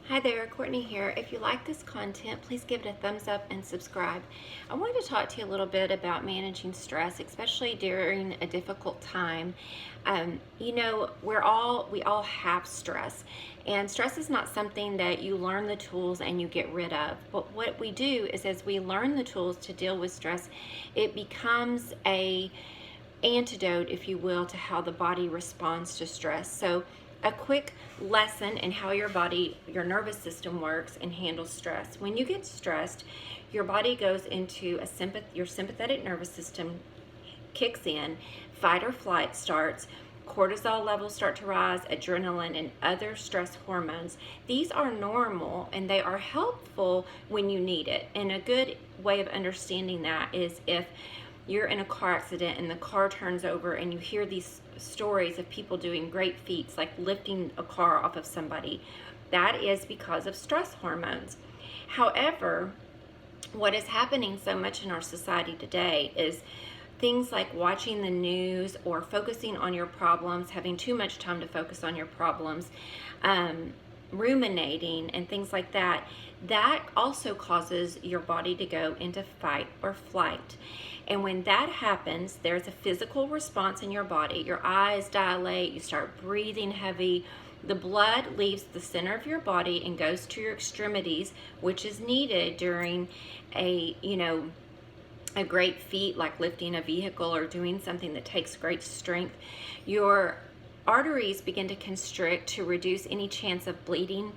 Hi there, Courtney here. If you like this content, please give it a thumbs up and subscribe. I wanted to talk to you a little bit about managing stress, especially during a difficult time. We all have stress, and stress is not something that you learn the tools and you get rid of. But what we do is, as we learn the tools to deal with stress, it becomes a antidote, if you will, to how the body responds to stress. So a quick lesson in how your nervous system works and handles stress. When you get stressed, your body goes into your sympathetic nervous system kicks in, fight or flight starts, cortisol levels start to rise, adrenaline, and other stress hormones. These are normal and they are helpful when you need it. And a good way of understanding that is if you're in a car accident and the car turns over and you hear these stories of people doing great feats like lifting a car off of somebody. That is because of stress hormones. However, what is happening so much in our society today is things like watching the news or focusing on your problems, having too much time to focus on your problems, ruminating and things like that. That also causes your body to go into fight or flight. And when that happens, there's a physical response in your body. Your eyes dilate, you start breathing heavy. The blood leaves the center of your body and goes to your extremities, which is needed during a great feat like lifting a vehicle or doing something that takes great strength. Your arteries begin to constrict to reduce any chance of bleeding,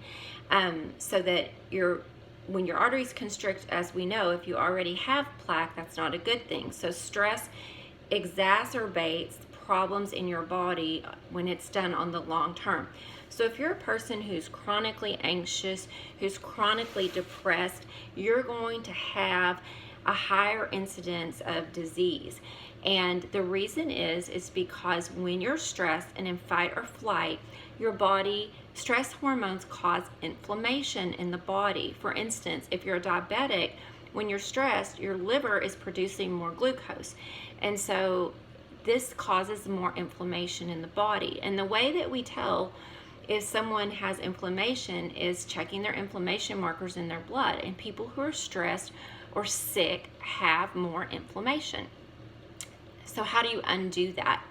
so that when your arteries constrict, as we know, if you already have plaque, that's not a good thing. So stress exacerbates problems in your body when it's done on the long term. So if you're a person who's chronically anxious, who's chronically depressed, you're going to have a higher incidence of disease. And the reason is because when you're stressed and in fight or flight, your body, stress hormones cause inflammation in the body. For instance, if you're a diabetic, when you're stressed, your liver is producing more glucose. And so this causes more inflammation in the body. And the way that we tell if someone has inflammation is checking their inflammation markers in their blood. And people who are stressed or sick have more inflammation. So how do you undo that?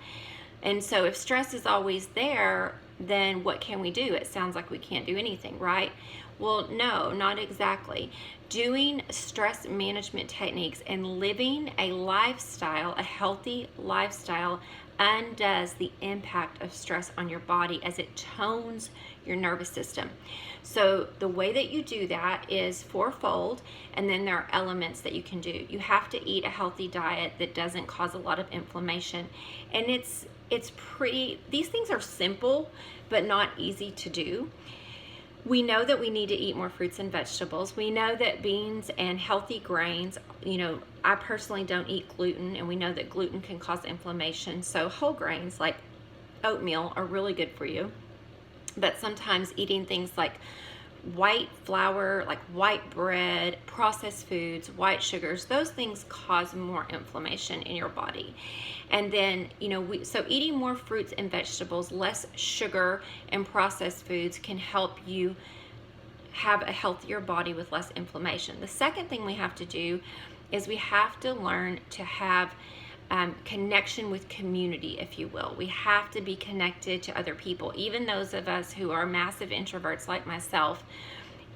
And so if stress is always there, then what can we do? It sounds like we can't do anything, right? Well, no, not exactly. Doing stress management techniques and living a lifestyle, a healthy lifestyle, undoes the impact of stress on your body as it tones your nervous system. So the way that you do that is fourfold, and then there are elements that you can do. You have to eat a healthy diet that doesn't cause a lot of inflammation. And these things are simple, but not easy to do. We know that we need to eat more fruits and vegetables. We know that beans and healthy grains, I personally don't eat gluten, and we know that gluten can cause inflammation. So whole grains like oatmeal are really good for you. But sometimes eating things like white flour, like white bread, processed foods, white sugars, those things cause more inflammation in your body. And then, so eating more fruits and vegetables, less sugar and processed foods can help you have a healthier body with less inflammation. The second thing we have to do is we have to learn to have connection with community, if you will. We have to be connected to other people. Even those of us who are massive introverts like myself,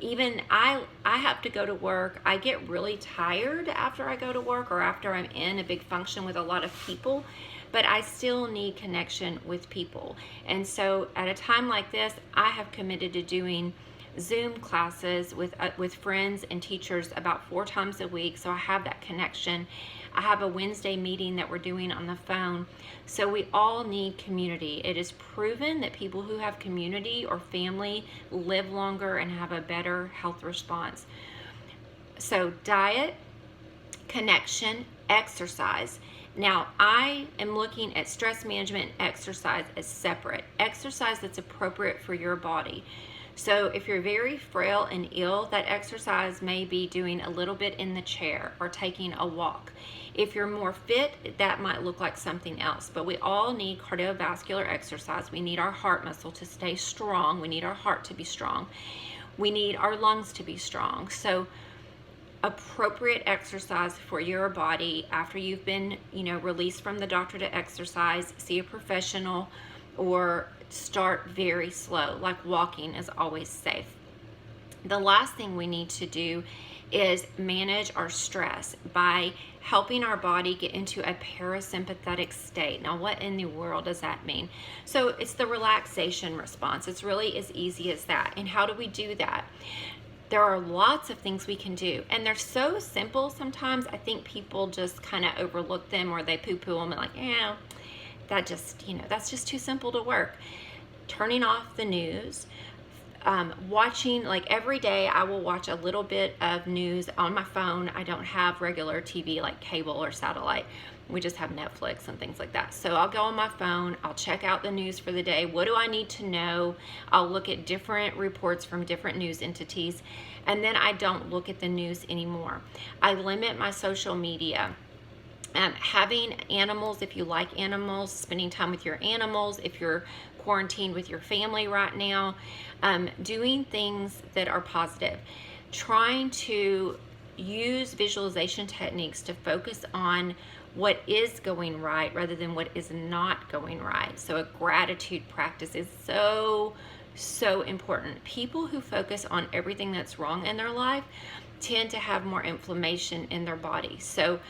even I have to go to work. I get really tired after I go to work or after I'm in a big function with a lot of people, but I still need connection with people. And so at a time like this, I have committed to doing Zoom classes with friends and teachers about 4 times a week, so I have that connection. I have a Wednesday meeting that we're doing on the phone. So we all need community. It is proven that people who have community or family live longer and have a better health response. So diet, connection, exercise. Now, I am looking at stress management and exercise as separate. Exercise that's appropriate for your body. So if you're very frail and ill, that exercise may be doing a little bit in the chair or taking a walk. If you're more fit, that might look like something else. But we all need cardiovascular exercise. We need our heart muscle to stay strong. We need our heart to be strong. We need our lungs to be strong. So appropriate exercise for your body after you've been, released from the doctor to exercise, see a professional, or start very slow, like walking is always safe. The last thing we need to do is manage our stress by helping our body get into a parasympathetic state. Now, what in the world does that mean? So it's the relaxation response. It's really as easy as that. And how do we do that? There are lots of things we can do, and they're so simple sometimes. I think people just kind of overlook them, or they poo-poo them and like, yeah, that's just too simple to work. Turning off the news, watching, like every day I will watch a little bit of news on my phone. I don't have regular TV like cable or satellite. We just have Netflix and things like that. So I'll go on my phone, I'll check out the news for the day. What do I need to know? I'll look at different reports from different news entities, and then I don't look at the news anymore. I limit my social media. Having animals, if you like animals, spending time with your animals, if you're quarantined with your family right now, doing things that are positive, trying to use visualization techniques to focus on what is going right rather than what is not going right. So a gratitude practice is so important. People who focus on everything that's wrong in their life tend to have more inflammation in their body. So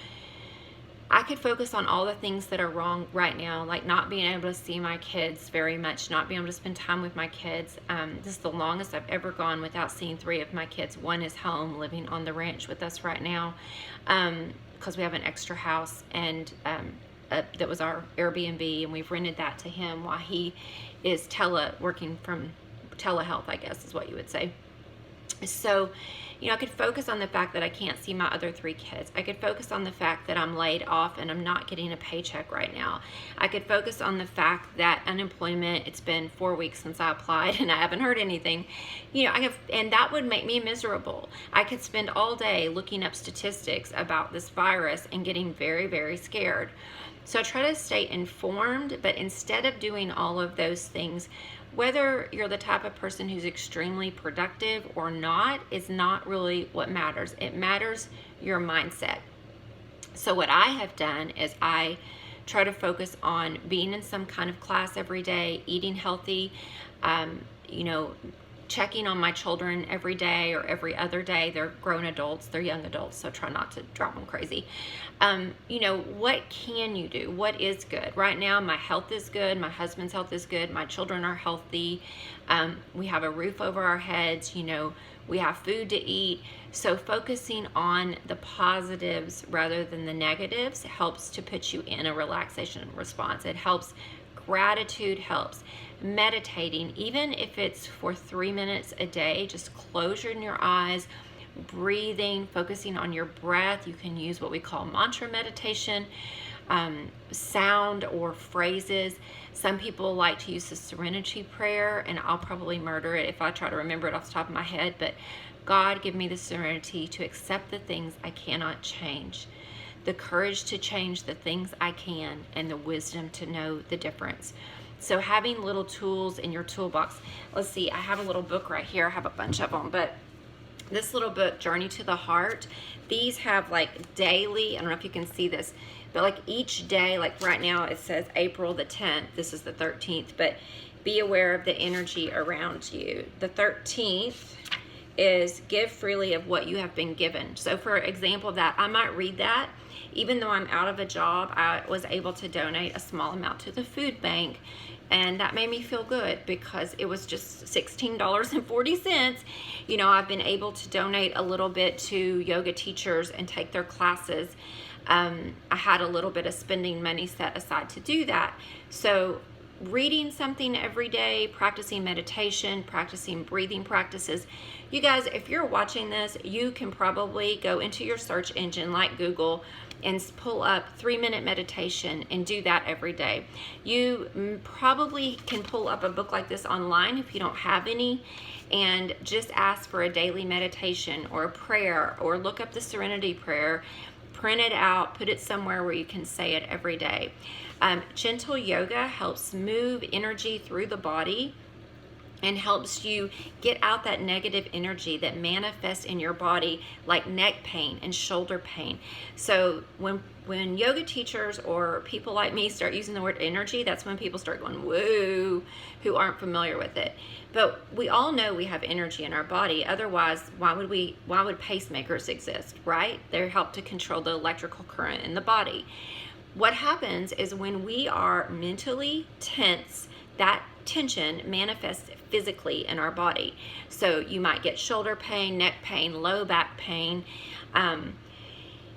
I could focus on all the things that are wrong right now, like not being able to see my kids very much, not being able to spend time with my kids. This is the longest I've ever gone without seeing 3 of my kids. One is home living on the ranch with us right now, because we have an extra house, and that was our Airbnb, and we've rented that to him while he is working from telehealth, I guess is what you would say. So, I could focus on the fact that I can't see my other 3 kids. I could focus on the fact that I'm laid off and I'm not getting a paycheck right now. I could focus on the fact that unemployment, it's been 4 weeks since I applied and I haven't heard anything. And that would make me miserable. I could spend all day looking up statistics about this virus and getting very, very scared. So I try to stay informed, but instead of doing all of those things, whether you're the type of person who's extremely productive or not is not really what matters. It matters your mindset. So what I have done is I try to focus on being in some kind of class every day, eating healthy, checking on my children every day or every other day. They're grown adults, they're young adults, so try not to drive them crazy. What can you do? What is good? Right now, my health is good. My husband's health is good. My children are healthy. We have a roof over our heads. We have food to eat. So focusing on the positives rather than the negatives helps to put you in a relaxation response. It helps. Gratitude helps. Meditating, even if it's for 3 minutes a day, just close your eyes, breathing, focusing on your breath. You can use what we call mantra meditation, sound or phrases. Some people like to use the serenity prayer, and I'll probably murder it if I try to remember it off the top of my head, but God, give me the serenity to accept the things I cannot change, the courage to change the things I can, and the wisdom to know the difference. So having little tools in your toolbox. Let's see, I have a little book right here. I have a bunch of them, but this little book, Journey to the Heart, these have like daily, I don't know if you can see this, but like each day, like right now it says April the 10th, this is the 13th, but be aware of the energy around you. The 13th is give freely of what you have been given. So for example of that, I might read that. Even though I'm out of a job, I was able to donate a small amount to the food bank, and that made me feel good because it was just $16.40. I've been able to donate a little bit to yoga teachers and take their classes. I had a little bit of spending money set aside to do that. So reading something every day, practicing meditation, practicing breathing practices. You guys, if you're watching this, you can probably go into your search engine like Google and pull up 3-minute meditation and do that every day. You probably can pull up a book like this online if you don't have any, and just ask for a daily meditation or a prayer, or look up the Serenity Prayer, print it out, put it somewhere where you can say it every day. Gentle yoga helps move energy through the body and helps you get out that negative energy that manifests in your body, like neck pain and shoulder pain. So when yoga teachers or people like me start using the word energy, that's when people start going whoa, who aren't familiar with it. But we all know we have energy in our body. Otherwise, why would pacemakers exist, right? They help to control the electrical current in the body. What happens is when we are mentally tense, that tension manifests physically in our body. So you might get shoulder pain, neck pain, low back pain.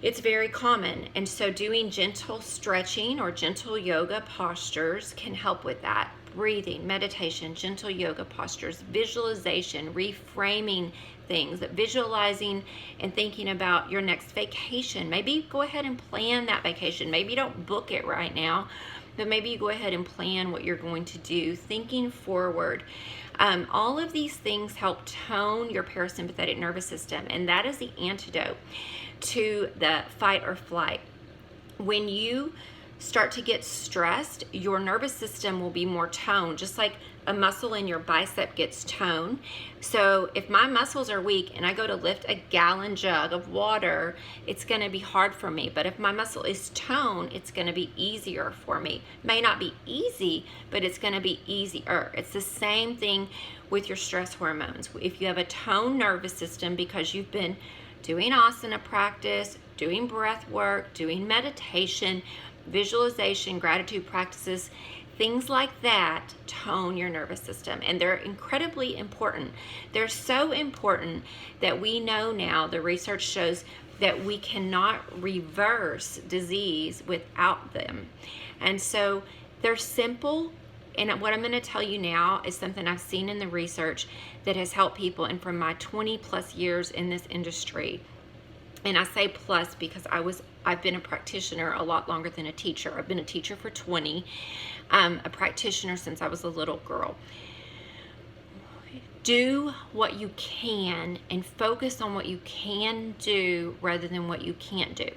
It's very common. And so doing gentle stretching or gentle yoga postures can help with that. Breathing, meditation, gentle yoga postures, visualization, reframing things, visualizing and thinking about your next vacation. Maybe go ahead and plan that vacation. Maybe you don't book it right now, but maybe you go ahead and plan what you're going to do, thinking forward. All of these things help tone your parasympathetic nervous system, and that is the antidote to the fight or flight. When you start to get stressed, your nervous system will be more toned, just like a muscle in your bicep gets toned. So if my muscles are weak and I go to lift a gallon jug of water, it's going to be hard for me. But if my muscle is toned, it's going to be easier for me. May not be easy, but it's going to be easier. It's the same thing with your stress hormones. If you have a toned nervous system because you've been doing asana practice, doing breath work, doing meditation, visualization, gratitude practices, things like that tone your nervous system, and they're incredibly important. They're so important that we know now, the research shows that we cannot reverse disease without them. And so they're simple, and what I'm going to tell you now is something I've seen in the research that has helped people, and from my 20 plus years in this industry. And I say plus because I've been a practitioner a lot longer than a teacher. I've been a teacher for 20, a practitioner since I was a little girl. Do what you can and focus on what you can do rather than what you can't do.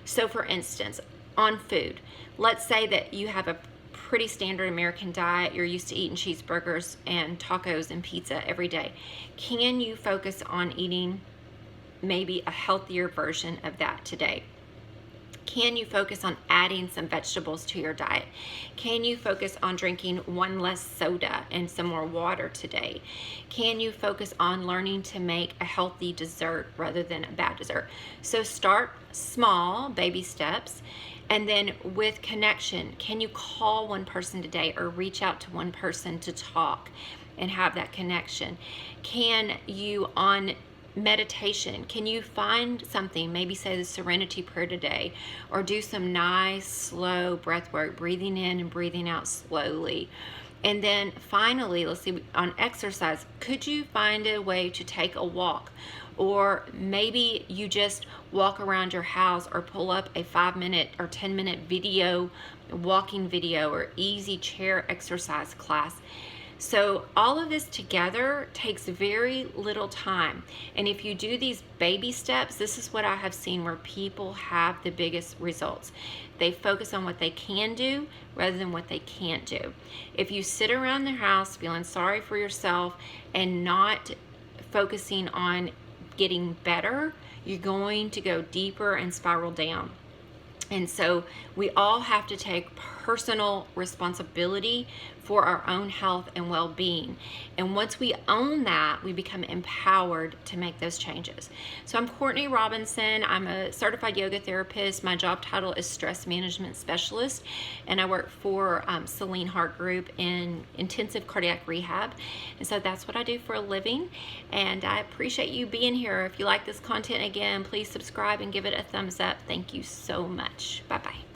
So for instance, on food, let's say that you have a pretty standard American diet. You're used to eating cheeseburgers and tacos and pizza every day. Can you focus on eating maybe a healthier version of that today? Can you focus on adding some vegetables to your diet? Can you focus on drinking one less soda and some more water today? Can you focus on learning to make a healthy dessert rather than a bad dessert? So start small, baby steps. And then with connection, can you call one person today or reach out to one person to talk and have that connection? Can you, on meditation, can you find something, maybe say the serenity prayer today, or do some nice slow breath work, breathing in and breathing out slowly? And then finally, let's see, on exercise, could you find a way to take a walk? Or maybe you just walk around your house or pull up a 5-minute or 10-minute video, walking video, or easy chair exercise class. So all of this together takes very little time. And if you do these baby steps, this is what I have seen where people have the biggest results. They focus on what they can do rather than what they can't do. If you sit around the house feeling sorry for yourself and not focusing on getting better, you're going to go deeper and spiral down. And so we all have to take personal responsibility for our own health and well-being. And once we own that, we become empowered to make those changes. So I'm Courtney Robinson. I'm a certified yoga therapist. My job title is stress management specialist, and I work for Celine Hart Group in intensive cardiac rehab. And so that's what I do for a living. And I appreciate you being here. If you like this content, again, please subscribe and give it a thumbs up. Thank you so much. Bye-bye.